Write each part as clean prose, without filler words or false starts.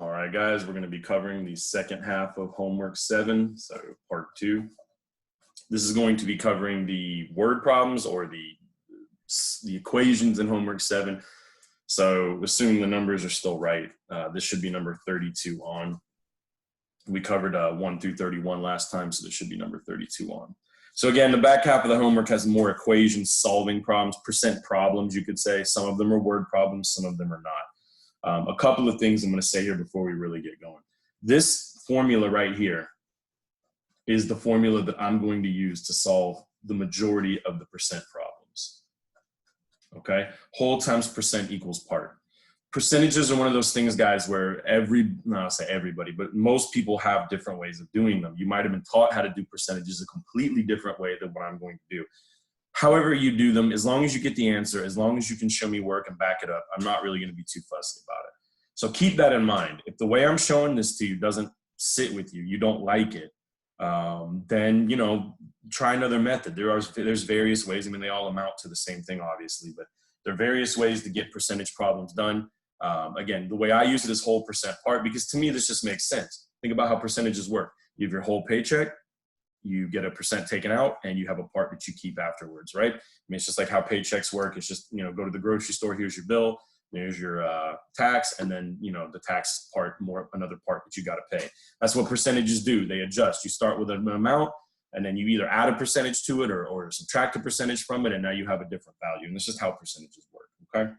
All right, guys, we're going to be covering the second half of homework 7, so part 2. This is going to be covering the word problems or the equations in homework 7. So assuming the numbers are still right, this should be number 32 on. We covered 1 through 31 last time, so this should be number 32 on. So again, the back half of the homework has more equations, solving problems, percent problems, you could say. Some of them are word problems, some of them are not. A couple of things I'm going to say here before we really get going. This formula right here is the formula that I'm going to use to solve the majority of the percent problems. Okay? Whole times percent equals part. Percentages are one of those things, guys, where I'll say everybody, but most people have different ways of doing them. You might have been taught how to do percentages a completely different way than what I'm going to do. However you do them, as long as you get the answer, as long as you can show me work and back it up, I'm not really going to be too fussy about it. So keep that in mind. If the way I'm showing this to you doesn't sit with you, you don't like it, then, try another method. There's various ways. I mean, they all amount to the same thing, obviously, but there are various ways to get percentage problems done. Again, the way I use it is whole percent part, because to me, this just makes sense. Think about how percentages work. You have your whole paycheck, you get a percent taken out, and you have a part that you keep afterwards, right? I mean, it's just like how paychecks work. It's just, go to the grocery store, here's your bill, there's your tax, and then, the tax part, another part that you got to pay. That's what percentages do. They adjust. You start with an amount, and then you either add a percentage to it or subtract a percentage from it, and now you have a different value. And this is how percentages work, okay?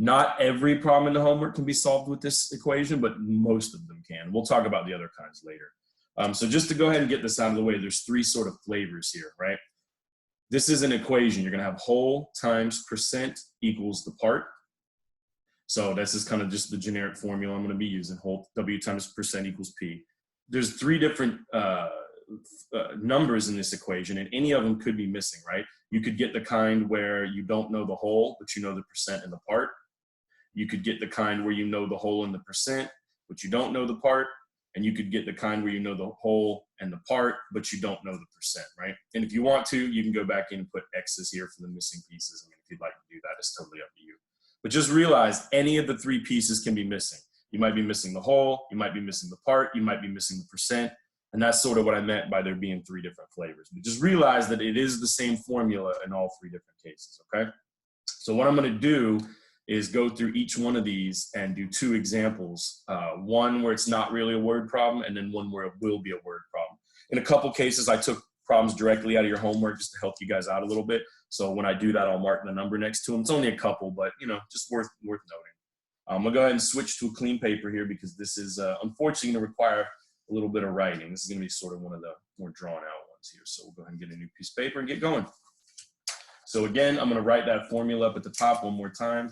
Not every problem in the homework can be solved with this equation, but most of them can. We'll talk about the other kinds later. So just to go ahead and get this out of the way, there's 3 sort of flavors here, right? This is an equation. You're going to have whole times percent equals the part. So this is kind of just the generic formula I'm going to be using. Whole W times percent equals P. There's 3 different numbers in this equation, and any of them could be missing, right? You could get the kind where you don't know the whole, but you know the percent and the part. You could get the kind where you know the whole and the percent, but you don't know the part. And you could get the kind where you know the whole and the part, but you don't know the percent, right? And if you want to, you can go back in and put X's here for the missing pieces. I mean, if you'd like to do that, it's totally up to you. But just realize any of the 3 pieces can be missing. You might be missing the whole, you might be missing the part, you might be missing the percent. And that's sort of what I meant by there being 3 different flavors. But just realize that it is the same formula in all 3 different cases, okay? So what I'm going to do is go through each one of these and do 2 examples. One where it's not really a word problem, and then one where it will be a word problem. In a couple cases, I took problems directly out of your homework just to help you guys out a little bit. So when I do that, I'll mark the number next to them. It's only a couple, but just worth noting. I'm gonna go ahead and switch to a clean paper here, because this is unfortunately gonna require a little bit of writing. This is gonna be sort of one of the more drawn out ones here. So we'll go ahead and get a new piece of paper and get going. So again, I'm gonna write that formula up at the top one more time.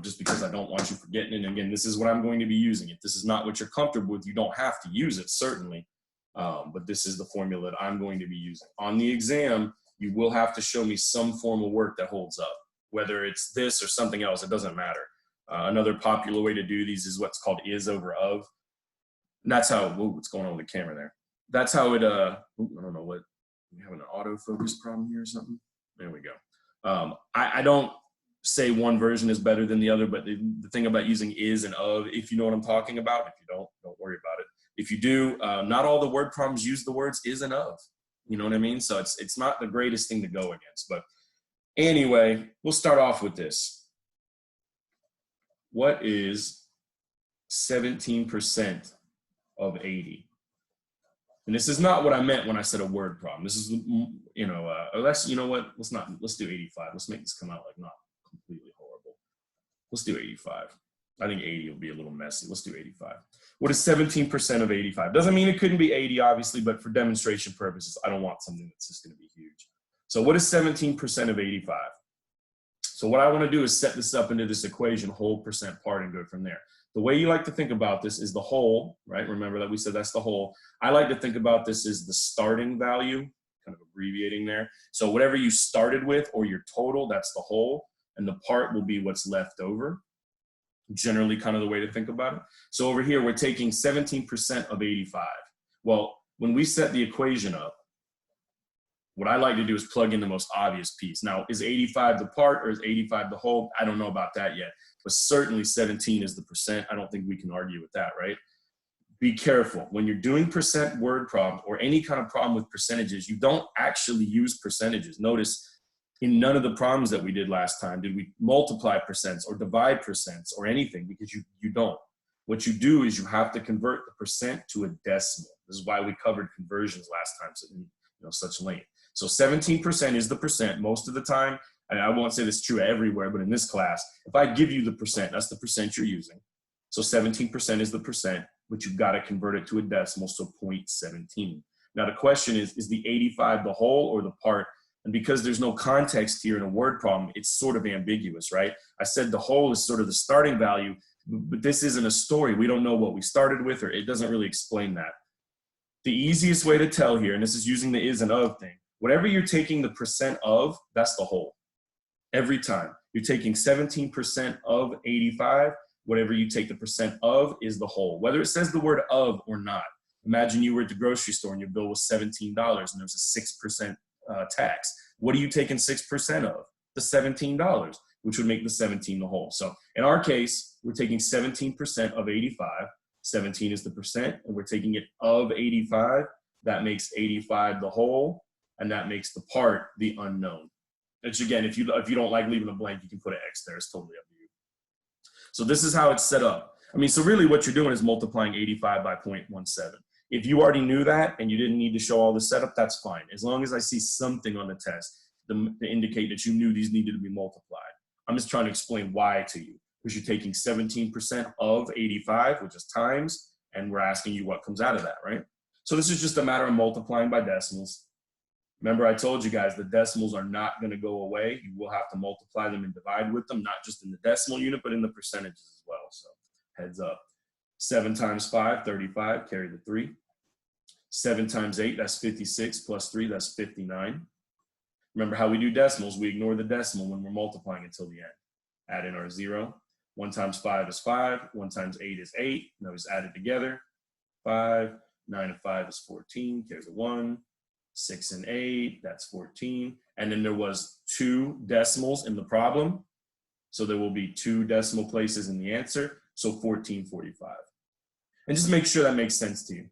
Just because I don't want you forgetting it. And again, this is what I'm going to be using. If this is not what you're comfortable with, you don't have to use it, certainly. But this is the formula that I'm going to be using. On the exam, you will have to show me some form of work that holds up. Whether it's this or something else, it doesn't matter. Another popular way to do these is what's called is over of. And that's how, what's going on with the camera there? That's how it, I don't know what, we having an autofocus problem here or something? There we go. I don't say one version is better than the other, but the thing about using is and of, if you know what I'm talking about. If you don't worry about it. If you do, not all the word problems use the words is and of. You know what I mean? So it's not the greatest thing to go against. But anyway, we'll start off with this. What is 17% of 80? And this is not what I meant when I said a word problem. This is, let's do 85. Let's make this come out like not completely horrible. Let's do 85. I think 80 will be a little messy. Let's do 85. What is 17% of 85? Doesn't mean it couldn't be 80, obviously, but for demonstration purposes, I don't want something that's just going to be huge. So what is 17% of 85? So what I want to do is set this up into this equation, whole percent part, and go from there. The way you like to think about this is the whole, right? Remember that we said that's the whole. I like to think about this as the starting value, kind of abbreviating there. So whatever you started with or your total, that's the whole. And the part will be what's left over. Generally kind of the way to think about it. So over here, we're taking 17% of 85. Well, when we set the equation up, What I like to do is plug in the most obvious piece. Now, is 85 the part or is 85 the whole? I don't know about that yet, but certainly 17 is the percent. I don't think we can argue with that, right? Be careful. When you're doing percent word problems or any kind of problem with percentages, you don't actually use percentages. Notice in none of the problems that we did last time did we multiply percents or divide percents or anything, because you don't. What you do is you have to convert the percent to a decimal. This is why we covered conversions last time in such length. So 17% is the percent most of the time. And I won't say this is true everywhere, but in this class, if I give you the percent, that's the percent you're using. So 17% is the percent, but you've got to convert it to a decimal, so 0.17. Now the question is the 85 the whole or the part? And because there's no context here in a word problem, it's sort of ambiguous, right? I said the whole is sort of the starting value, but this isn't a story. We don't know what we started with, or it doesn't really explain that. The easiest way to tell here, and this is using the is and of thing, whatever you're taking the percent of, that's the whole. Every time. You're taking 17% of 85, whatever you take the percent of is the whole, whether it says the word of or not. Imagine you were at the grocery store and your bill was $17 and there's a 6% tax. What are you taking 6% of? The $17, which would make the 17 the whole. So in our case, we're taking 17% of 85. 17 is the percent, and we're taking it of 85. That makes 85 the whole, and that makes the part the unknown. Which again, if you don't like leaving a blank, you can put an X there. It's totally up to you. So this is how it's set up. I mean, so really what you're doing is multiplying 85 by 0.17. If you already knew that and you didn't need to show all the setup, that's fine. As long as I see something on the test to indicate that you knew these needed to be multiplied. I'm just trying to explain why to you. Because you're taking 17% of 85, which is times, and we're asking you what comes out of that, right? So this is just a matter of multiplying by decimals. Remember, I told you guys the decimals are not going to go away. You will have to multiply them and divide with them, not just in the decimal unit, but in the percentages as well. So heads up. 7 times 5, 35, carry the 3. 7 times 8, that's 56, plus 3, that's 59. Remember how we do decimals, we ignore the decimal when we're multiplying until the end. Add in our 0. 1 times 5 is 5, 1 times 8 is 8, now it's added together. 5, 9 and 5 is 14, carry the 1. 6 and 8, that's 14. And then there was 2 decimals in the problem. So there will be 2 decimal places in the answer. So 1445. And just make sure that makes sense to you.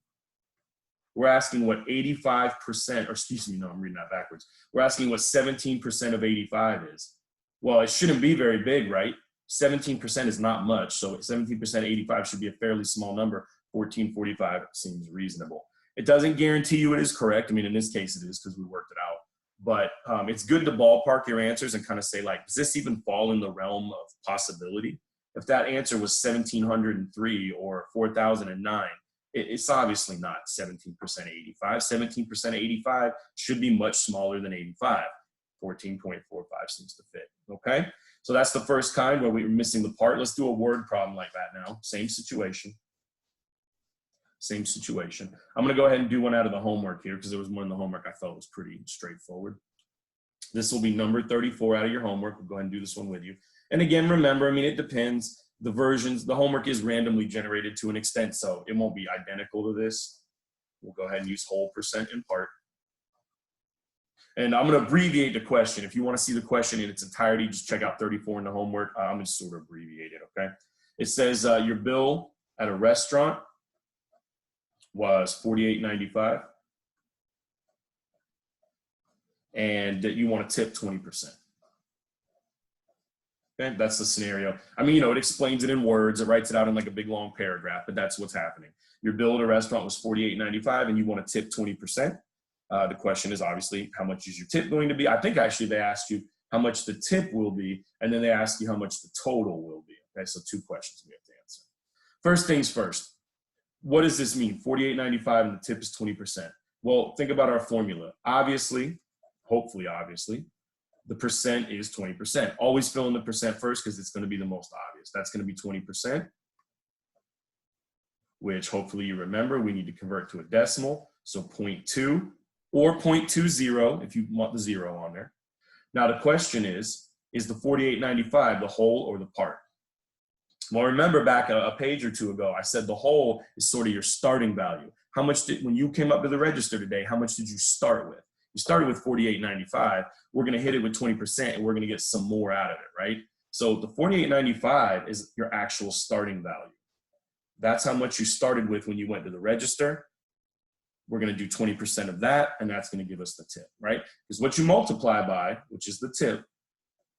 We're asking what 85%, or excuse me, no, I'm reading that backwards. We're asking what 17% of 85 is. Well, it shouldn't be very big, right? 17% is not much. So 17% of 85 should be a fairly small number. 1445 seems reasonable. It doesn't guarantee you it is correct. I mean, in this case it is because we worked it out. But it's good to ballpark your answers and kind of say, like, does this even fall in the realm of possibility? If that answer was 1703 or 4009, it's obviously not 17% 85. 17% 85 should be much smaller than 85. 14.45 seems to fit, okay? So that's the first kind where we were missing the part. Let's do a word problem like that now. Same situation. Same situation. I'm going to go ahead and do one out of the homework here because there was one in the homework I felt was pretty straightforward. This will be number 34 out of your homework. We'll go ahead and do this one with you. And again, remember, I mean, it depends. The versions, the homework is randomly generated to an extent, so it won't be identical to this. We'll go ahead and use whole, percent, and part. And I'm going to abbreviate the question. If you want to see the question in its entirety, just check out 34 in the homework. I'm going to sort of abbreviate it, okay? It says your bill at a restaurant was $48.95, and that you want to tip 20%. Okay, that's the scenario. I mean, it explains it in words. It writes it out in like a big long paragraph, but that's what's happening. Your bill at a restaurant was $48.95, and you want to tip 20%. The question is obviously, how much is your tip going to be? I think actually they asked you how much the tip will be, and then they ask you how much the total will be. Okay, so 2 questions we have to answer. First things first. What does this mean? $48.95 and the tip is 20%. Well, think about our formula. Obviously, hopefully obviously, the percent is 20%. Always fill in the percent first because it's going to be the most obvious. That's going to be 20%, which hopefully you remember we need to convert to a decimal. So 0.2 or 0.20 if you want the 0 on there. Now the question is the $48.95 the whole or the part? Well, remember back a page or two ago, I said the whole is sort of your starting value. How much when you came up to the register today, how much did you start with? You started with 48.95. We're going to hit it with 20% and we're going to get some more out of it, right? So the 48.95 is your actual starting value. That's how much you started with when you went to the register. We're going to do 20% of that, and that's going to give us the tip, right? Because what you multiply by, which is the tip,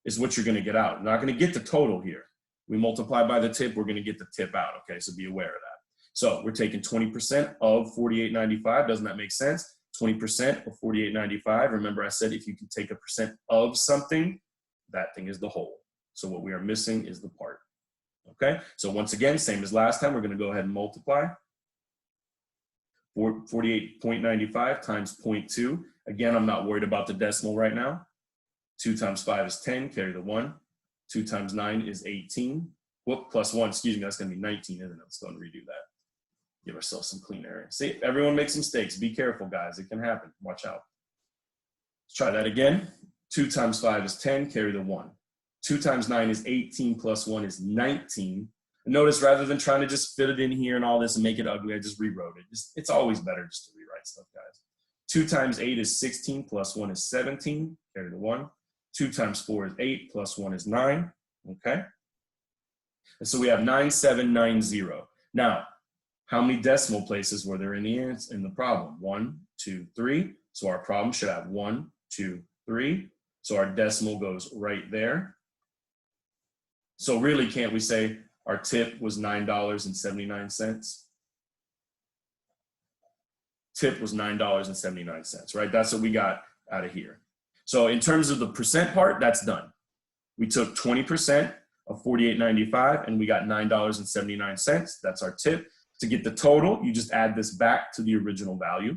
is what you're going to get out. You're not going to get the total here. We multiply by the tip, we're going to get the tip out, okay? So be aware of that. So we're taking 20% of 48.95. Doesn't that make sense? 20% of 48.95. Remember I said if you can take a percent of something, that thing is the whole. So what we are missing is the part, okay? So once again, same as last time, we're going to go ahead and multiply. 48.95 times 0.2. Again, I'm not worried about the decimal right now. 2 times 5 is 10, carry the 1. 2 times 9 is 18. Whoop, plus 1, excuse me, that's going to be 19, isn't it? Let's go and redo that. Give ourselves some clean area. See, everyone makes mistakes. Be careful, guys. It can happen. Watch out. Let's try that again. 2 times 5 is 10, carry the 1. 2 times 9 is 18, plus 1 is 19. And notice, rather than trying to just fit it in here and all this and make it ugly, I just rewrote it. It's always better just to rewrite stuff, guys. 2 times 8 is 16, plus 1 is 17, carry the 1. 2 times 4 is 8, plus 1 is 9, okay? And so we have 9790. Now, how many decimal places were there in the problem? 1, 2, 3. So our problem should have 1, 2, 3. So our decimal goes right there. So really, can't we say our tip was $9.79? Tip was $9.79, right? That's what we got out of here. So in terms of the percent part, that's done. We took 20% of 48.95 and we got $9.79. That's our tip. To get the total, you just add this back to the original value,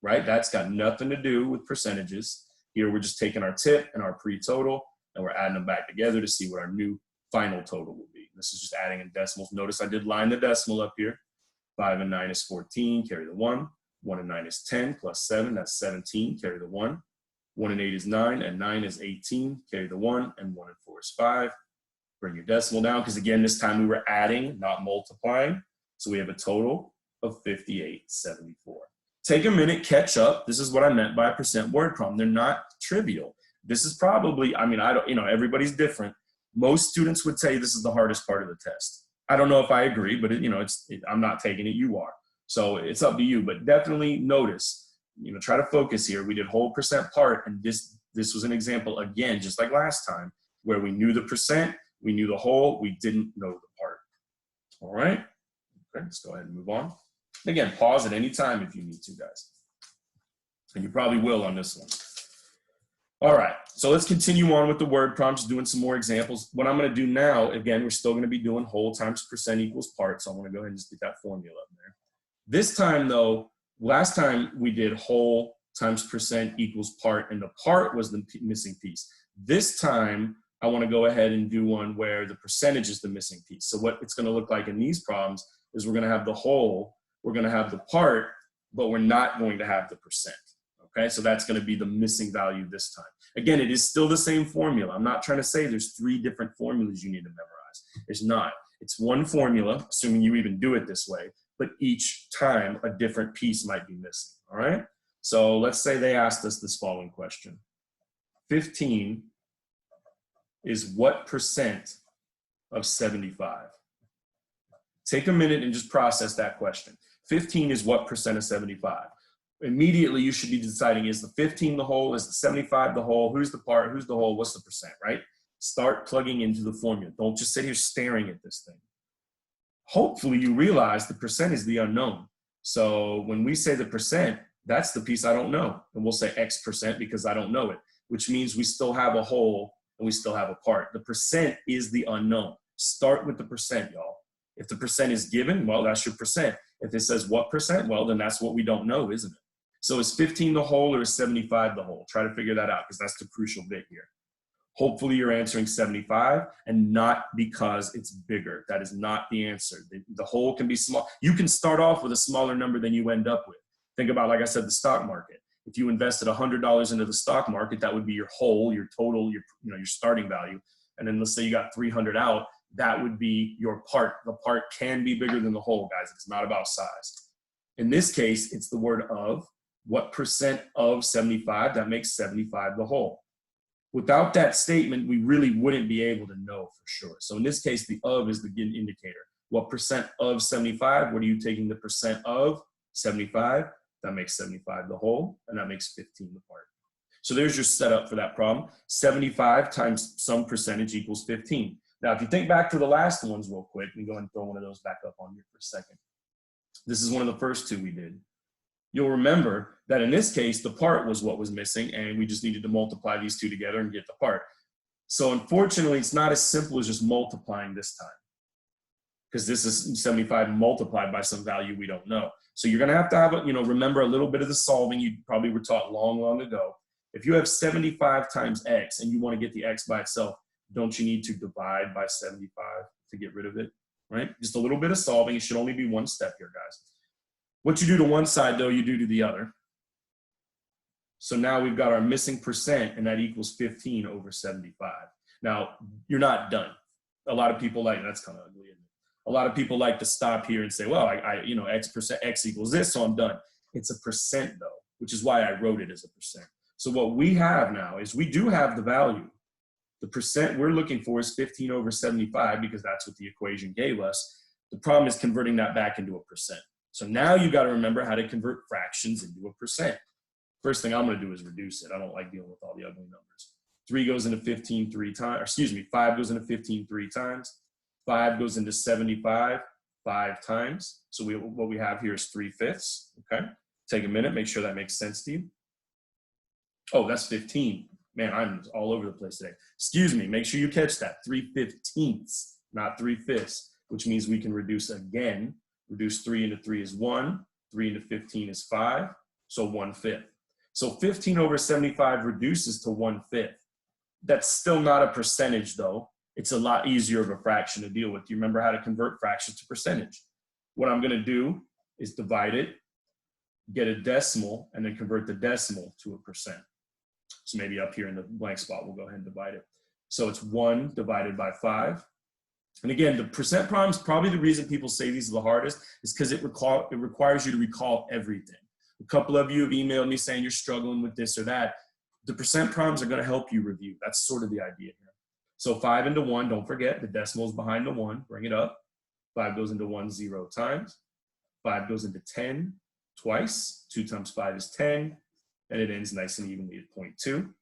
right? That's got nothing to do with percentages. Here we're just taking our tip and our pre-total and we're adding them back together to see what our new final total will be. This is just adding in decimals. Notice I did line the decimal up here. 5 and 9 is 14, carry the 1. 1 and 9 is 10, plus 7, that's 17, carry the 1. 1 and 8 is 9, and 9 is 18, carry the 1, and 1 and 4 is 5. Bring your decimal down, because again, this time we were adding, not multiplying. So we have a total of 58.74. Take a minute, catch up. This is what I meant by a percent word problem. They're not trivial. This is probably, I mean, everybody's different. Most students would say this is the hardest part of the test. I don't know if I agree, but I'm not taking it, you are. So it's up to you, but definitely notice, try to focus here. We did whole percent part, and this was an example, again, just like last time, where we knew the percent, we knew the whole, we didn't know the part. All right? Okay, let's go ahead and move on. Again, pause at any time if you need to, guys. And you probably will on this one. All right, so let's continue on with the word prompts, doing some more examples. What I'm going to do now, again, we're still going to be doing whole times percent equals part, so I'm going to go ahead and just get that formula up there. This time, though, last time we did whole times percent equals part, and the part was the missing piece. This time, I want to go ahead and do one where the percentage is the missing piece. So what it's going to look like in these problems is we're going to have the whole, we're going to have the part, but we're not going to have the percent. Okay, so that's going to be the missing value this time. Again, it is still the same formula. I'm not trying to say there's 3 different formulas you need to memorize. There's not. It's one formula, assuming you even do it this way, but each time a different piece might be missing. All right, so let's say they asked us this following question. 15 is what percent of 75? Take a minute and just process that question. 15 is what percent of 75? Immediately you should be deciding, is the 15 the whole, is the 75 the whole, who's the part, who's the whole, what's the percent, right? Start plugging into the formula. Don't just sit here staring at this thing. Hopefully you realize the percent is the unknown. So when we say the percent, that's the piece I don't know. And we'll say X percent because I don't know it, which means we still have a whole and we still have a part. The percent is the unknown. Start with the percent, y'all. If the percent is given, well, that's your percent. If it says what percent, well, then that's what we don't know, isn't it? So is 15 the whole or is 75 the whole? Try to figure that out because that's the crucial bit here. Hopefully you're answering 75 and not because it's bigger. That is not the answer. The whole can be small. You can start off with a smaller number than you end up with. Think about, like I said, the stock market. If you invested $100 into the stock market, that would be your whole, your total, your starting value. And then let's say you got 300 out, that would be your part. The part can be bigger than the whole, guys. It's not about size. In this case, it's the word of. what percent of 75, that makes 75 the whole. Without that statement, we really wouldn't be able to know for sure. So in this case, the of is the indicator. What percent of 75? What are you taking the percent of 75? That makes 75 the whole, and that makes 15 the part. So there's your setup for that problem. 75 times some percentage equals 15. Now, if you think back to the last ones real quick, let me go ahead and throw one of those back up on here for a second. This is one of the first two we did. You'll remember that in this case, the part was what was missing, and we just needed to multiply these two together and get the part. So unfortunately, it's not as simple as just multiplying this time, because this is 75 multiplied by some value we don't know. So you're going to have, remember a little bit of the solving you probably were taught long, long ago. If you have 75 times x and you want to get the x by itself, don't you need to divide by 75 to get rid of it, right? Just a little bit of solving. It should only be one step here, guys. What you do to one side, though, you do to the other. So now we've got our missing percent, and that equals 15 over 75. Now, you're not done. A lot of people that's kind of ugly, isn't it? A lot of people like to stop here and say, well, x equals this, so I'm done. It's a percent, though, which is why I wrote it as a percent. So what we have now is we do have the value. The percent we're looking for is 15 over 75 because that's what the equation gave us. The problem is converting that back into a percent. So now you got to remember how to convert fractions into a percent. First thing I'm going to do is reduce it. I don't like dealing with all the ugly numbers. 3 goes into 15 3 times, 5 goes into 15 3 times. 5 goes into 75 5 times. So what we have here is 3/5, okay? Take a minute, make sure that makes sense to you. Oh, that's 15. Man, I'm all over the place today. Excuse me, make sure you catch that. 3/15, not 3/5, which means we can reduce again. Reduce 3 into 3 is 1. 3 into 15 is 5. So 1/5. So 15 over 75 reduces to 1/5. That's still not a percentage, though. It's a lot easier of a fraction to deal with. Do you remember how to convert fractions to percentage? What I'm going to do is divide it, get a decimal, and then convert the decimal to a percent. So maybe up here in the blank spot, we'll go ahead and divide it. So it's 1 divided by 5. And again, the percent problem is probably the reason people say these are the hardest is because it requires you to recall everything. A couple of you have emailed me saying you're struggling with this or that. The percent problems are going to help you review. That's sort of the idea here. So 5 into 1, don't forget, the decimal is behind the 1. Bring it up. 5 goes into 1 0 times. 5 goes into 10 twice. 2 times 5 is 10. And it ends nice and evenly at 0.2.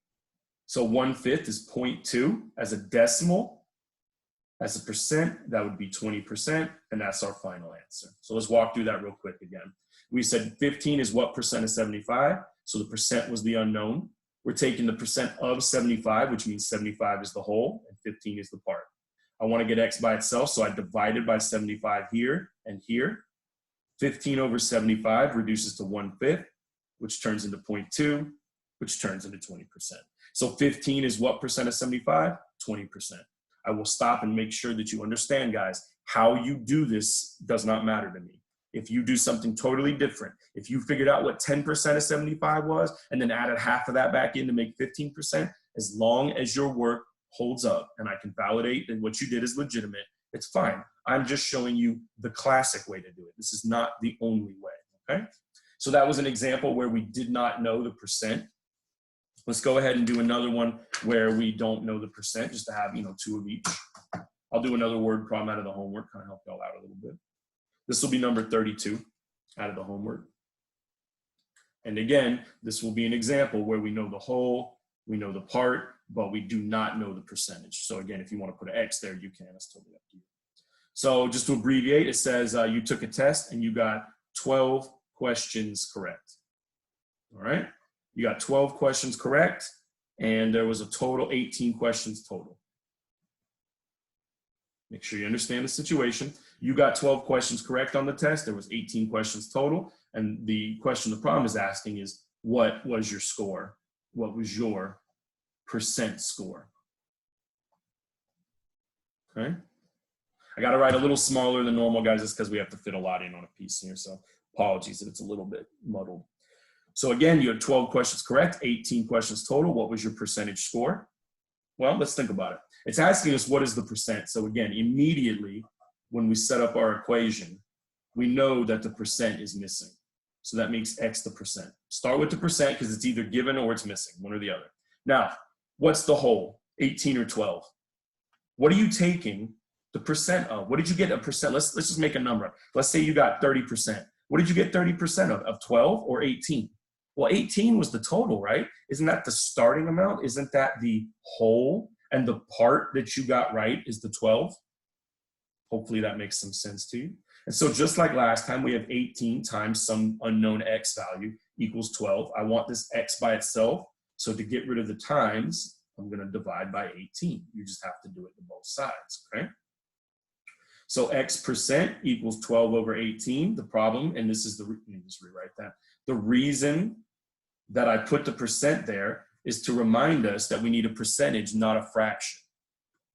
So 1/5 is 0.2 as a decimal. As a percent, that would be 20%, and that's our final answer. So let's walk through that real quick again. We said 15 is what percent of 75? So the percent was the unknown. We're taking the percent of 75, which means 75 is the whole, and 15 is the part. I want to get x by itself, so I divided by 75 here and here. 15 over 75 reduces to 1/5, which turns into 0.2, which turns into 20%. So 15 is what percent of 75? 20%. I will stop and make sure that you understand, guys, how you do this does not matter to me. If you do something totally different, if you figured out what 10% of 75 was and then added half of that back in to make 15%, as long as your work holds up and I can validate that what you did is legitimate, it's fine. I'm just showing you the classic way to do it. This is not the only way, okay? So that was an example where we did not know the percent. Let's go ahead and do another one where we don't know the percent, just to have, 2 of each. I'll do another word problem out of the homework, kind of help y'all out a little bit. This will be number 32 out of the homework. And again, this will be an example where we know the whole, we know the part, but we do not know the percentage. So again, if you want to put an X there, you can. It's totally up to you. So just to abbreviate, it says you took a test and you got 12 questions correct. All right? You got 12 questions correct, and there was a total 18 questions total. Make sure you understand the situation. You got 12 questions correct on the test. There was 18 questions total, and the question the problem is asking is, what was your score? What was your percent score? Okay? I got to write a little smaller than normal, guys, just because we have to fit a lot in on a piece here, so apologies if it's a little bit muddled. So again, you had 12 questions correct, 18 questions total. What was your percentage score? Well, let's think about it. It's asking us what is the percent. So again, immediately when we set up our equation, we know that the percent is missing. So that makes x the percent. Start with the percent because it's either given or it's missing, one or the other. Now, what's the whole, 18 or 12? What are you taking the percent of? What did you get a percent? Let's just make a number. Let's say you got 30%. What did you get 30% of 12 or 18? Well, 18 was the total, right? Isn't that the starting amount? Isn't that the whole? And the part that you got right is the 12? Hopefully that makes some sense to you. And so just like last time, we have 18 times some unknown x value equals 12. I want this x by itself. So to get rid of the times, I'm going to divide by 18. You just have to do it to both sides, okay? So x percent equals 12 over 18. The problem, and this is the, let me just rewrite that. The reason that I put the percent there is to remind us that we need a percentage, not a fraction,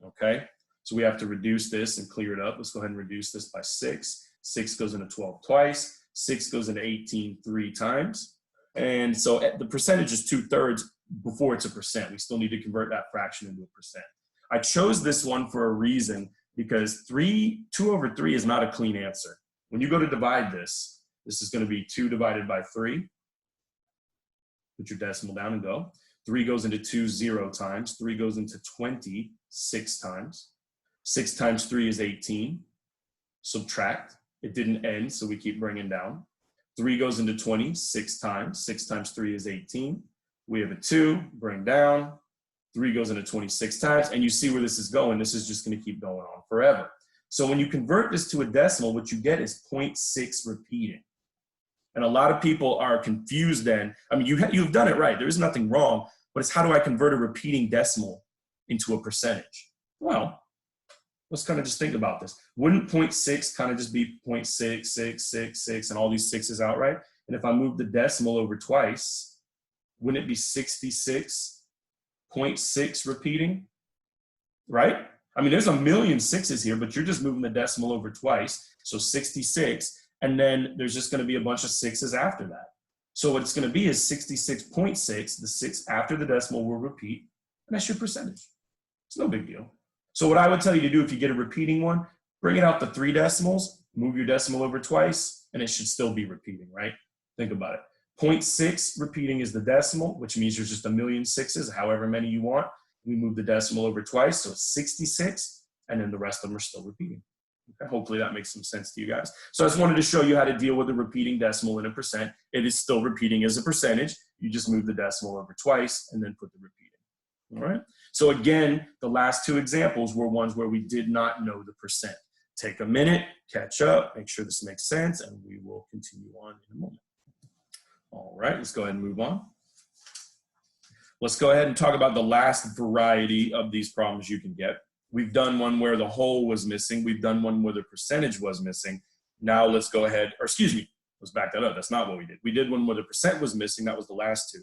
okay? So we have to reduce this and clear it up. Let's go ahead and reduce this by 6. 6 goes into 12 twice. 6 goes into 18 3 times. And so the percentage is 2/3 before it's a percent. We still need to convert that fraction into a percent. I chose this one for a reason because 2 over 3 is not a clean answer. When you go to divide this, this is going to be 2 divided by 3. Put your decimal down and go. 3 goes into 2 0 times. 3 goes into 20 6 times. 6 times 3 is 18. Subtract. It didn't end, so we keep bringing down. 3 goes into 20 6 times. 6 times 3 is 18. We have a 2, bring down. 3 goes into 26 times, and you see where this is going. This is just going to keep going on forever. So when you convert this to a decimal, what you get is 0.6 repeating. And a lot of people are confused then. I mean, you've done it right. There is nothing wrong, but it's how do I convert a repeating decimal into a percentage? Well, let's kind of just think about this. Wouldn't 0.6 kind of just be 0.6666 and all these sixes outright? And if I move the decimal over twice, wouldn't it be 66.6 repeating, right? I mean, there's a million sixes here, but you're just moving the decimal over twice. So 66, and then there's just going to be a bunch of sixes after that. So what it's going to be is 66.6. The 6 after the decimal will repeat, and that's your percentage. It's no big deal. So what I would tell you to do if you get a repeating one, bring it out to 3 decimals, move your decimal over twice, and it should still be repeating, right? Think about it. 0.6 repeating is the decimal, which means there's just a million sixes, however many you want. We move the decimal over twice, so it's 66, and then the rest of them are still repeating. Okay, hopefully that makes some sense to you guys. So I just wanted to show you how to deal with a repeating decimal in a percent. It is still repeating as a percentage. You just move the decimal over twice and then put the repeating. All right. So again, the last 2 examples were ones where we did not know the percent. Take a minute, catch up, make sure this makes sense, and we will continue on in a moment. All right, let's go ahead and move on. Let's go ahead and talk about the last variety of these problems you can get. We've done one where the whole was missing. We've done one where the percentage was missing. Now let's go ahead, or excuse me, let's back that up. That's not what we did. We did one where the percent was missing. That was the last 2.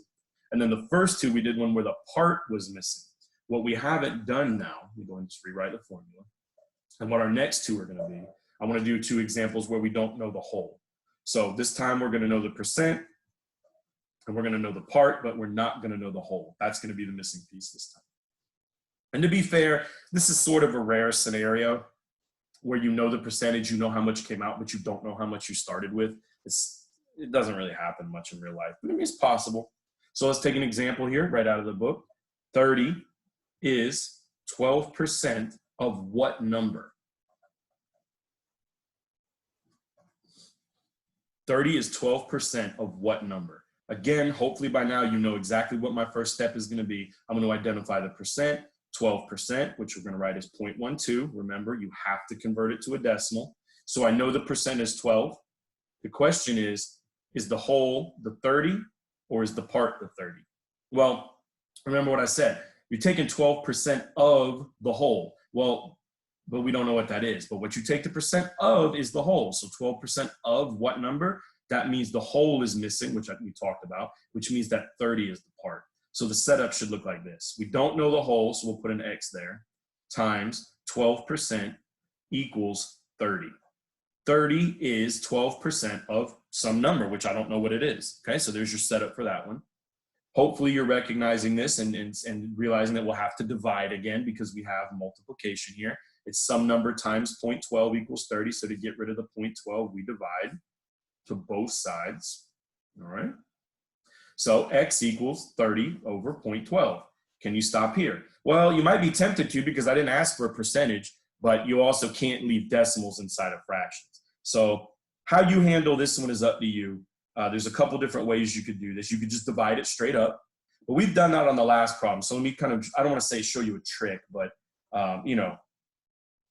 And then the first 2, we did one where the part was missing. What we haven't done now, we go and just rewrite the formula. And what our next 2 are going to be, I want to do 2 examples where we don't know the whole. So this time we're going to know the percent, and we're going to know the part, but we're not going to know the whole. That's going to be the missing piece this time. And to be fair, this is sort of a rare scenario where you know the percentage, you know how much came out, but you don't know how much you started with. It doesn't really happen much in real life, but I mean, it's possible. So let's take an example here right out of the book. 30 is 12% of what number? 30 is 12% of what number? Again, hopefully by now you know exactly what my first step is going to be. I'm going to identify the percent, 12%, which we're going to write as 0.12. Remember, you have to convert it to a decimal. So I know the percent is 12. The question is the whole the 30 or is the part the 30? Well, remember what I said. You're taking 12% of the whole. Well, but we don't know what that is. But what you take the percent of is the whole. So 12% of what number? That means the whole is missing, which we talked about, which means that 30 is the part. So the setup should look like this. We don't know the whole, so we'll put an X there, times 12% equals 30. 30 is 12% of some number, which I don't know what it is. Okay, so there's your setup for that one. Hopefully you're recognizing this and realizing that we'll have to divide again because we have multiplication here. It's some number times 0.12 equals 30. So to get rid of the 0.12, we divide to both sides. All right. So x equals 30 over 0.12. Can you stop here? Well, you might be tempted to because I didn't ask for a percentage, but you also can't leave decimals inside of fractions. So how you handle this one is up to you. There's a couple different ways you could do this. You could just divide it straight up. But we've done that on the last problem. So let me kind of, I don't want to say show you a trick, but you know,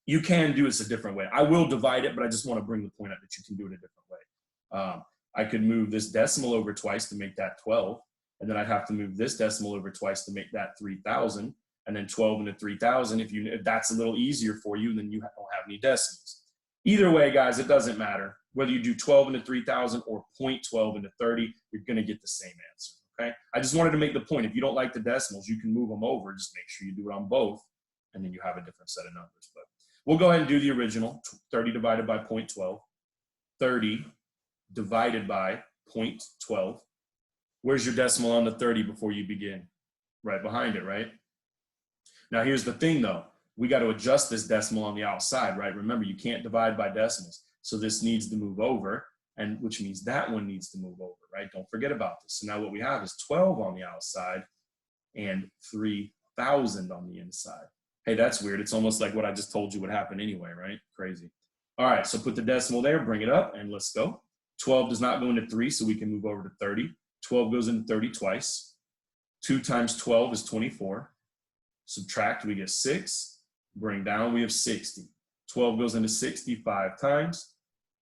you can do this a different way. I will divide it, but I just want to bring the point out that you can do it a different way. I could move this decimal over twice to make that 12. And then I'd have to move this decimal over twice to make that 3,000. And then 12 into 3,000, if that's a little easier for you, then you don't have any decimals. Either way, guys, it doesn't matter. Whether you do 12 into 3,000 or 0.12 into 30, you're going to get the same answer, okay? I just wanted to make the point. If you don't like the decimals, you can move them over. Just make sure you do it on both, and then you have a different set of numbers. But we'll go ahead and do the original, 30 divided by 0.12. 30 divided by 0.12. Where's your decimal on the 30 before you begin? Right behind it, right? Now here's the thing though. We got to adjust this decimal on the outside, right? Remember, you can't divide by decimals. So this needs to move over, and which means that one needs to move over, right? Don't forget about this. So now what we have is 12 on the outside and 3,000 on the inside. Hey, that's weird. It's almost like what I just told you would happen anyway, right? Crazy. All right, so put the decimal there, bring it up, and let's go. 12 does not go into 3, so we can move over to 30. 12 goes into 30 twice. 2 times 12 is 24. Subtract, we get 6. Bring down, we have 60. 12 goes into 60 5 times.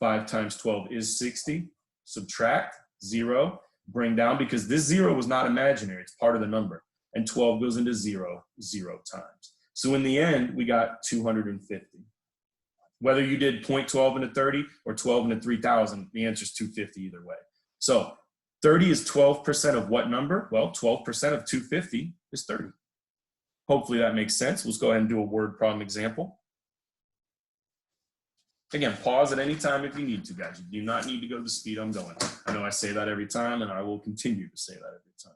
5 times 12 is 60. Subtract, 0. Bring down, because this 0 was not imaginary. It's part of the number. And 12 goes into 0 times. So in the end, we got 250. Whether you did 0.12 into 30 or 12 into 3,000, the answer is 250 either way. So 30 is 12% of what number? Well, 12% of 250 is 30. Hopefully that makes sense. Let's go ahead and do a word problem example. Again, pause at any time if you need to, guys. You do not need to go to the speed I'm going. I know I say that every time, and I will continue to say that every time.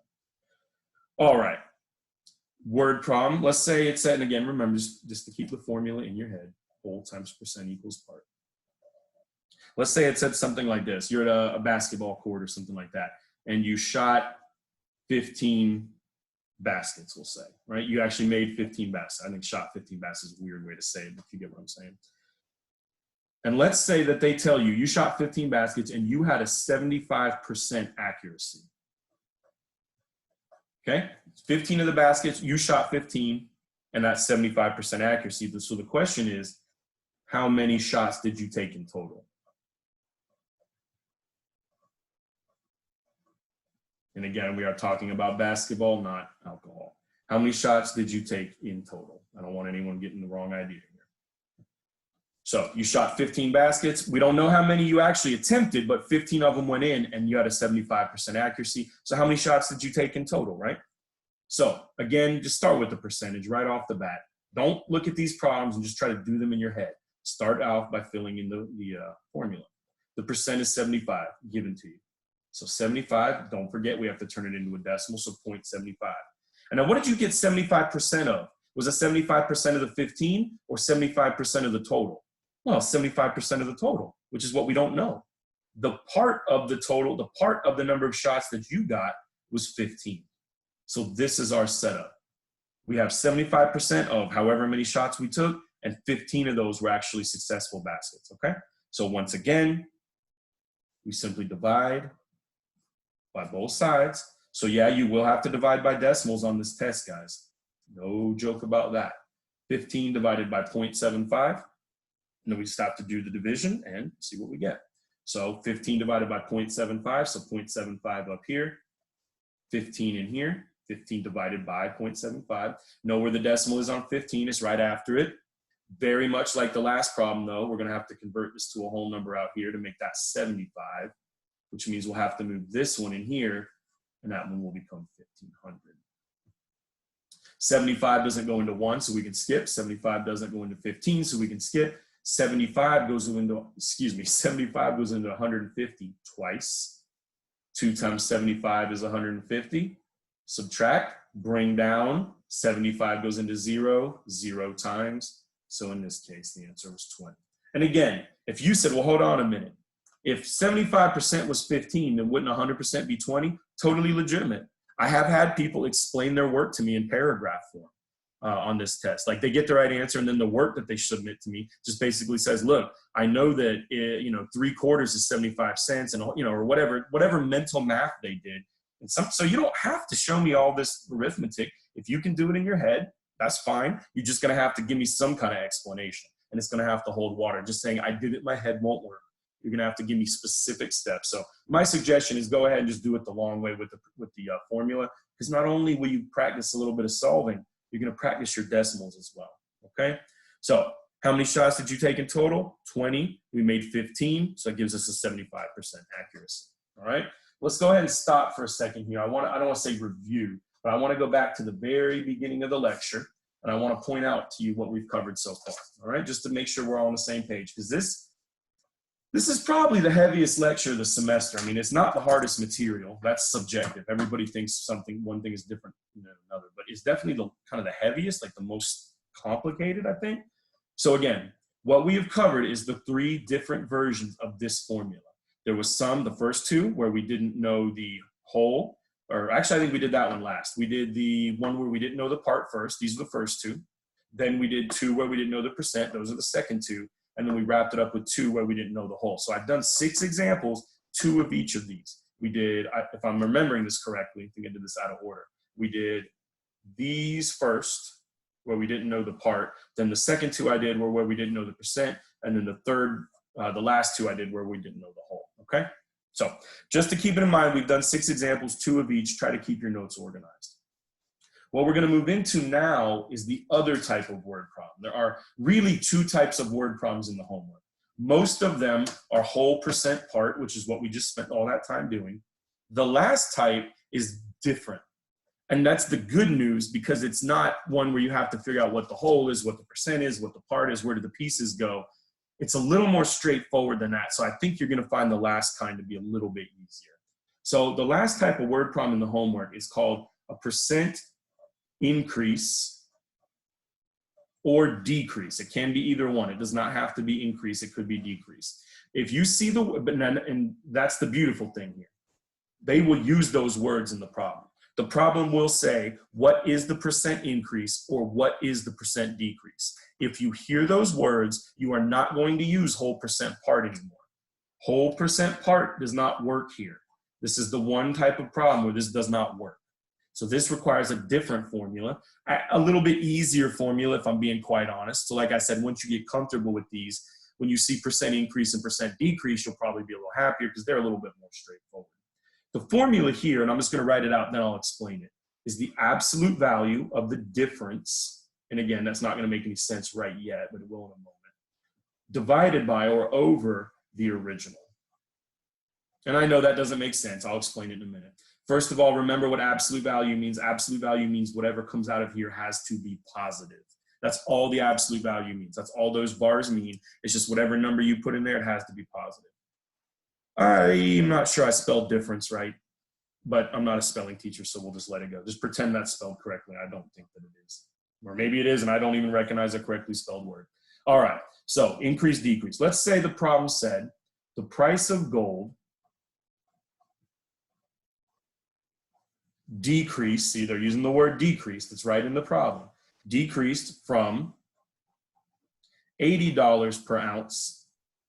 All right. Word problem. Let's say it's, and again, remember, just to keep the formula in your head, whole times percent equals part. Let's say it said something like this. You're at a basketball court or something like that, and you shot 15 baskets, we'll say, right? You actually made 15 baskets. I think shot 15 baskets is a weird way to say it, if you get what I'm saying. And let's say that they tell you, you shot 15 baskets and you had a 75% accuracy. Okay? 15 of the baskets, you shot 15, and that's 75% accuracy. So the question is, how many shots did you take in total? And again, we are talking about basketball, not alcohol. How many shots did you take in total? I don't want anyone getting the wrong idea here. So you shot 15 baskets. We don't know how many you actually attempted, but 15 of them went in and you had a 75% accuracy. So how many shots did you take in total, right? So again, just start with the percentage right off the bat. Don't look at these problems and just try to do them in your head. Start out by filling in the formula. The percent is 75 given to you. So 75, don't forget, we have to turn it into a decimal, so 0.75. And now what did you get 75% of? Was it 75% of the 15 or 75% of the total? Well, 75% of the total, which is what we don't know. The part of the total, the part of the number of shots that you got was 15. So this is our setup. We have 75% of however many shots we took, and 15 of those were actually successful baskets, okay? So once again, we simply divide by both sides. So yeah, you will have to divide by decimals on this test, guys. No joke about that. 15 divided by 0.75. And then we just have to do the division and see what we get. So 15 divided by 0.75, so 0.75 up here, 15 in here, 15 divided by 0.75. Know where the decimal is on 15, it's right after it. Very much like the last problem though, we're gonna have to convert this to a whole number out here to make that 75, which means we'll have to move this one in here, and that one will become 1,500. 75 doesn't go into 1, so we can skip. 75 doesn't go into 15, so we can skip. 75 goes into, 75 goes into 150 twice. 2 times 75 is 150. Subtract, bring down. 75 goes into 0 times. So in this case, the answer was 20. And again, if you said, well, hold on a minute. If 75% was 15, then wouldn't 100% be 20? Totally legitimate. I have had people explain their work to me in paragraph form on this test. Like they get the right answer, and then the work that they submit to me just basically says, look, I know that, 3/4 is 75 cents, and, or whatever mental math they did. And so you don't have to show me all this arithmetic. If you can do it in your head, that's fine. You're just going to have to give me some kind of explanation, and it's going to have to hold water. Just saying I did it in my head won't work. You're going to have to give me specific steps. So my suggestion is go ahead and just do it the long way with the formula, because not only will you practice a little bit of solving, you're going to practice your decimals as well. Okay. So how many shots did you take in total? 20. We made 15. So that gives us a 75% accuracy. All right. Let's go ahead and stop for a second here. I don't want to say review, but I want to go back to the very beginning of the lecture, and I want to point out to you what we've covered so far. All right. Just to make sure we're all on the same page, because this is probably the heaviest lecture of the semester. I mean, it's not the hardest material. That's subjective. Everybody thinks one thing is different than another, but it's definitely kind of the heaviest, like the most complicated, I think. So again, what we have covered is the 3 different versions of this formula. There was the first 2, where we didn't know the whole, or actually I think we did that one last. We did the one where we didn't know the part first. These are the first 2. Then we did 2 where we didn't know the percent. Those are the second 2. And then we wrapped it up with 2 where we didn't know the whole. So I've done 6 examples, 2 of each of these. We did, if I'm remembering this correctly, I think I did this out of order. We did these first, where we didn't know the part. Then the second 2 I did were where we didn't know the percent. And then the last 2 I did where we didn't know the whole, okay? So just to keep it in mind, we've done 6 examples, 2 of each. Try to keep your notes organized. What we're going to move into now is the other type of word problem. There are really 2 types of word problems in the homework. Most of them are whole percent part, which is what we just spent all that time doing. The last type is different. And that's the good news, because it's not one where you have to figure out what the whole is, what the percent is, what the part is, where do the pieces go. It's a little more straightforward than that. So I think you're going to find the last kind to be a little bit easier. So the last type of word problem in the homework is called a percent increase or decrease. It can be either one. It does not have to be increase. It could be decrease. If you see and that's the beautiful thing here. They will use those words in the problem. The problem will say, what is the percent increase or what is the percent decrease? If you hear those words, you are not going to use whole percent part anymore. Whole percent part does not work here. This is the one type of problem where this does not work. So this requires a different formula, a little bit easier formula if I'm being quite honest. So like I said, once you get comfortable with these, when you see percent increase and percent decrease, you'll probably be a little happier because they're a little bit more straightforward. The formula here, and I'm just going to write it out and then I'll explain it, is the absolute value of the difference. And again, that's not going to make any sense right yet, but it will in a moment. Divided by or over the original. And I know that doesn't make sense. I'll explain it in a minute. First of all, remember what absolute value means. Absolute value means whatever comes out of here has to be positive. That's all the absolute value means. That's all those bars mean. It's just whatever number you put in there, it has to be positive. I'm not sure I spelled difference right, but I'm not a spelling teacher, so we'll just let it go. Just pretend that's spelled correctly. I don't think that it is. Or maybe it is, and I don't even recognize a correctly spelled word. All right, so increase, decrease. Let's say the problem said the price of gold decreased, see they're using the word decreased, that's right in the problem, decreased from $80 per ounce,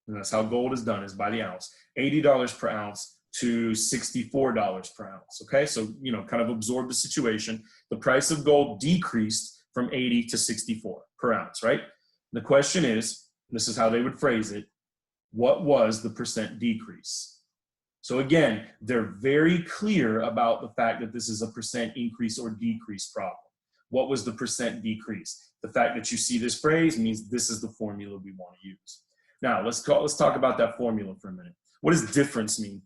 and that's how gold is done, is by the ounce, $80 per ounce to $64 per ounce, okay? So, kind of absorb the situation. The price of gold decreased from 80 to 64 per ounce, right? The question is, this is how they would phrase it, what was the percent decrease? So again, they're very clear about the fact that this is a percent increase or decrease problem. What was the percent decrease? The fact that you see this phrase means this is the formula we want to use. Now, let's talk about that formula for a minute. What does difference mean?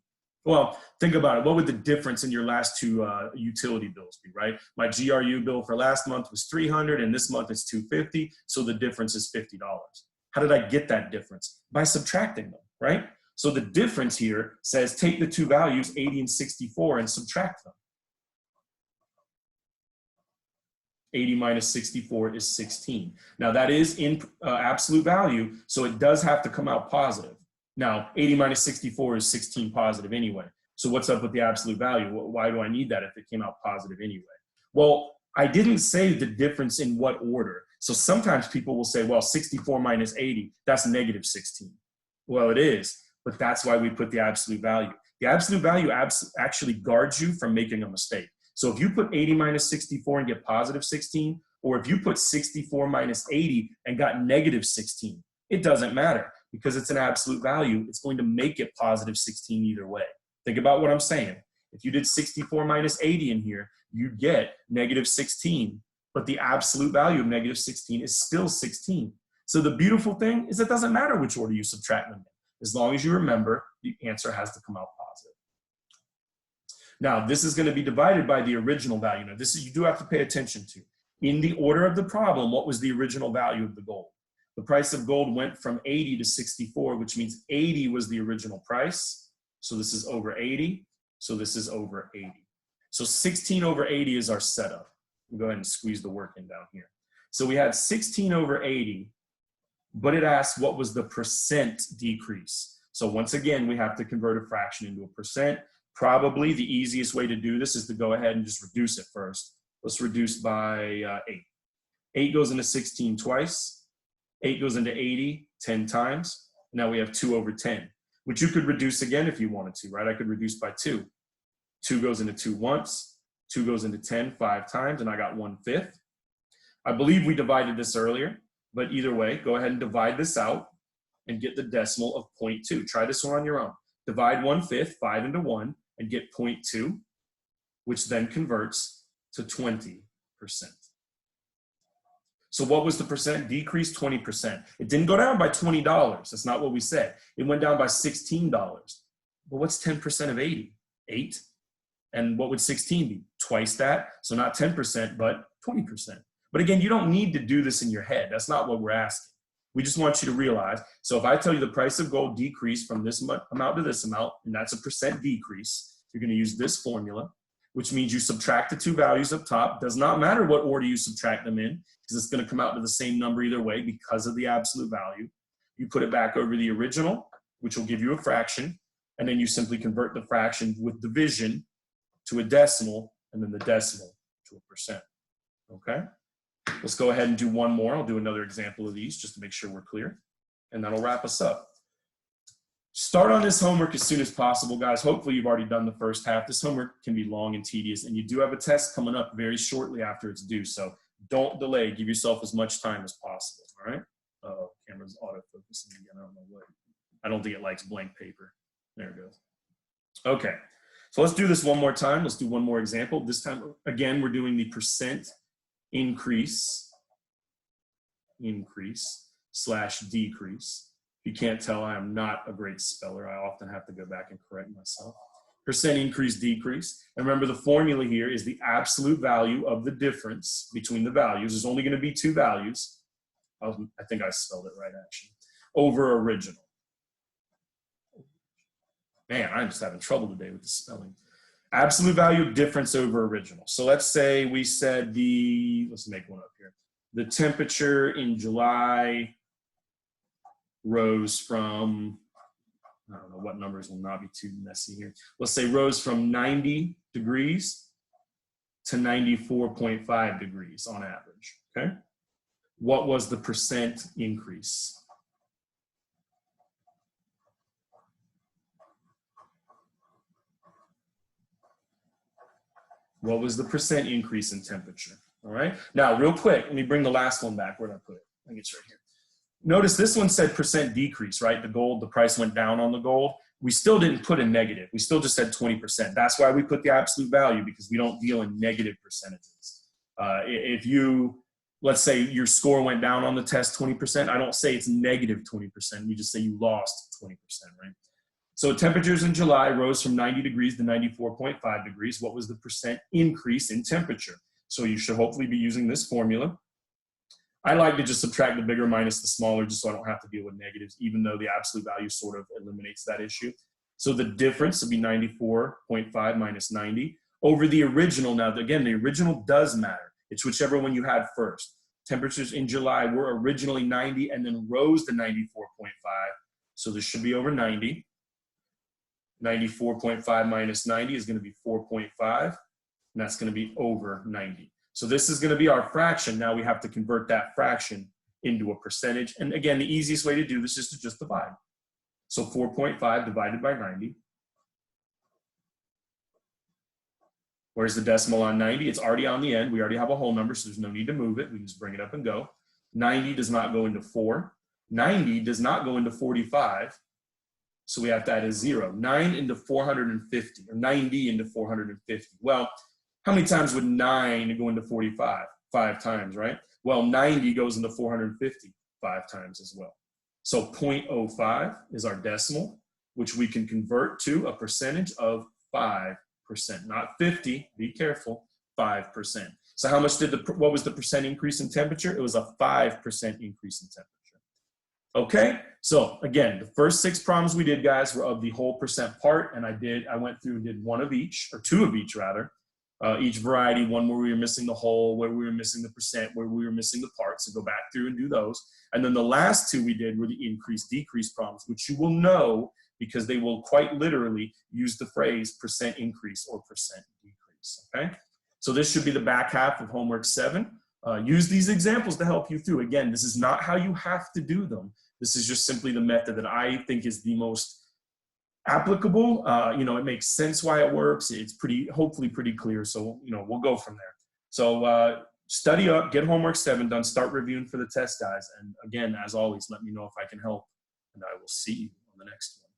Well, think about it. What would the difference in your last 2 utility bills be, right? My GRU bill for last month was $300 and this month it's $250, so the difference is $50. How did I get that difference? By subtracting them, right? So the difference here says take the 2 values, 80 and 64, and subtract them. 80 minus 64 is 16. Now that is in absolute value, so it does have to come out positive. Now, 80 minus 64 is 16 positive anyway. So what's up with the absolute value? Why do I need that if it came out positive anyway? Well, I didn't say the difference in what order. So sometimes people will say, well, 64 minus 80, that's negative 16. Well, it is, but that's why we put the absolute value. The absolute value actually guards you from making a mistake. So if you put 80 minus 64 and get positive 16, or if you put 64 minus 80 and got negative 16, it doesn't matter because it's an absolute value. It's going to make it positive 16 either way. Think about what I'm saying. If you did 64 minus 80 in here, you get negative 16, but the absolute value of negative 16 is still 16. So the beautiful thing is it doesn't matter which order you subtract them in. As long as you remember, the answer has to come out positive. Now, this is going to be divided by the original value. Now, this is, you do have to pay attention to. In the order of the problem, what was the original value of the gold? The price of gold went from 80 to 64, which means 80 was the original price. So this is over 80. So this is over 80. So 16 over 80 is our setup. We'll go ahead and squeeze the work in down here. So we had 16 over 80, but it asks what was the percent decrease. So once again, we have to convert a fraction into a percent. Probably the easiest way to do this is to go ahead and just reduce it first. Let's reduce by 8. 8 goes into 16 twice. 8 goes into 80 10 times. Now we have 2 over 10, which you could reduce again if you wanted to, right? I could reduce by 2. 2 goes into 2 once. 2 goes into 10 5 times, and I got 1/5. I believe we divided this earlier, but either way, go ahead and divide this out and get the decimal of 0.2. Try this one on your own. Divide 1/5, 5 into 1, and get 0.2, which then converts to 20%. So what was the percent decrease? 20%. It didn't go down by $20. That's not what we said. It went down by $16. But what's 10% of 80? 8. And what would 16 be? Twice that. So not 10%, but 20%. But again, you don't need to do this in your head. That's not what we're asking. We just want you to realize. So if I tell you the price of gold decreased from this amount to this amount, and that's a percent decrease, you're going to use this formula, which means you subtract the two values up top. Does not matter what order you subtract them in, because it's going to come out to the same number either way because of the absolute value. You put it back over the original, which will give you a fraction, and then you simply convert the fraction with division to a decimal, and then the decimal to a percent. Okay? Let's go ahead and do one more. I'll do another example of these just to make sure we're clear, and that'll wrap us up. Start on this homework as soon as possible, guys. Hopefully you've already done the first half. This homework can be long and tedious, and you do have a test coming up very shortly after it's due, so don't delay. Give yourself as much time as possible, all right? Uh-oh, camera's autofocusing again. I don't know what. I don't think it likes blank paper. There it goes. Okay, so let's do this one more time. Let's do one more example. This time, again, we're doing the percent increase slash decrease. If you can't tell, I am not a great speller. I often have to go back and correct myself. Percent increase, decrease. And remember, the formula here is the absolute value of the difference between the values. There's only going to be two values. I think I spelled it right, actually. Over original. Man, I'm just having trouble today with the spelling. Absolute value of difference over original. So let's say we said let's make one up here. The temperature in July rose from, I don't know what numbers will not be too messy here. Let's say rose from 90 degrees to 94.5 degrees on average, okay? What was the percent increase? What was the percent increase in temperature? All right. Now, real quick, let me bring the last one back. Where did I put it? I think it's right here. Notice this one said percent decrease, right? The gold, the price went down on the gold. We still didn't put a negative. We still just said 20%. That's why we put the absolute value, because we don't deal in negative percentages. If you, let's say your score went down on the test 20%, I don't say it's negative 20%. We just say you lost 20%, right? So temperatures in July rose from 90 degrees to 94.5 degrees. What was the percent increase in temperature? So you should hopefully be using this formula. I like to just subtract the bigger minus the smaller just so I don't have to deal with negatives, even though the absolute value sort of eliminates that issue. So the difference would be 94.5 minus 90 over the original. Now, again, the original does matter. It's whichever one you had first. Temperatures in July were originally 90 and then rose to 94.5. So this should be over 90. 94.5 minus 90 is going to be 4.5, and that's going to be over 90. So this is going to be our fraction. Now we have to convert that fraction into a percentage. And again, the easiest way to do this is to just divide. So 4.5 divided by 90. Where's the decimal on 90? It's already on the end. We already have a whole number, so there's no need to move it. We can just bring it up and go. 90 does not go into 4. 90 does not go into 45. So we have to add a 0. 9 into 450, or 90 into 450. Well, how many times would 9 go into 45? 5 times, right? Well, 90 goes into 450 5 times as well. So 0.05 is our decimal, which we can convert to a percentage of 5%, not 50, be careful, 5%. So how much what was the percent increase in temperature? It was a 5% increase in temperature. Okay, so again, the first 6 problems we did, guys, were of the whole percent part, and I went through and did 1 of each, or 2 of each rather. Each variety, one where we were missing the whole, where we were missing the percent, where we were missing the part. So go back through and do those. And then the last 2 we did were the increase-decrease problems, which you will know because they will quite literally use the phrase percent increase or percent decrease, okay? So this should be the back half of homework 7. Use these examples to help you through. Again, this is not how you have to do them. This is just simply the method that I think is the most applicable. You know, it makes sense why it works. It's hopefully pretty clear. So, you know, we'll go from there. So study up, get homework 7 done, start reviewing for the test, guys. And again, as always, let me know if I can help, and I will see you on the next one.